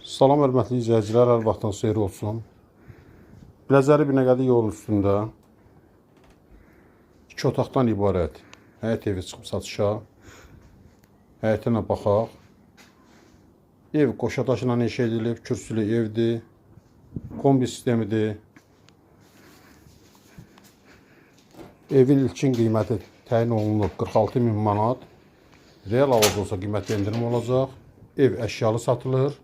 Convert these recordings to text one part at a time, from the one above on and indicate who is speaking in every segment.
Speaker 1: Salam hörmətli izləyicilər, hər vaxtınız xeyir olsun. Biləcəri Binəqədi yol üstündə 2 otaqdan ibarət həyət evi çıxıb satışa. Həyətinə baxaq. Ev qoşadaşla inşa edilib, kürsülü evdir. Kombi sistemidir. Evin ilkin qiyməti təyin olunub 46.000 manat. Real alacaq olsa qiymətli endirim olacaq. Ev əşyalı satılır.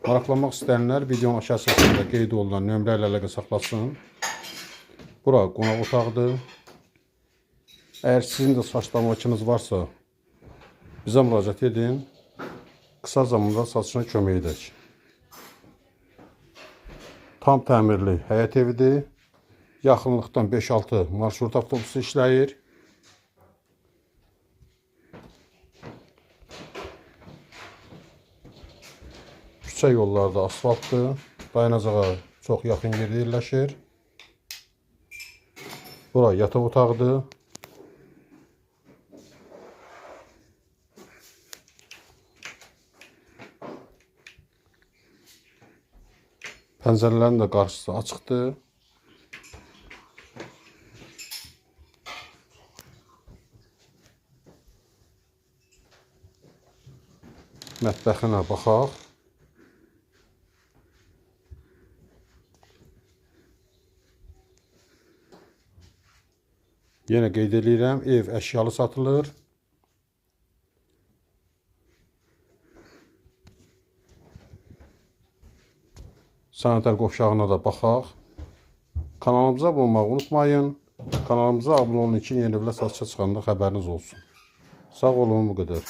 Speaker 1: Maraqlanmaq istəyənlər videonun aşağı səhifəsində qeyd olunan nömrə ilə əlaqə saxlasın. Bura qonaq otaqdır. Əgər sizin də saçlamacınız varsa, bizə müraciət edin. Qısa zamanda satışına kömək edək. Tam təmirli həyət evidir. Yaxınlıqdan 5-6 marşrut avtobusu işləyir. Küçə yolları da asfaltdır. Dayanacağa çox yaxın yerdə yerləşir. Bura yataq otağıdır. Pəncərələrin də qarşısı açıqdır. Mətbəxinə baxaq. Yenə qeyd edirəm, ev əşyalı satılır. Sanitar qovşağına da baxaq. Kanalımıza abunə olmağı unutmayın. Kanalımıza abunə olun ki, yeni evlər satışa çıxanda xəbəriniz olsun. Sağ olun, bu qədər.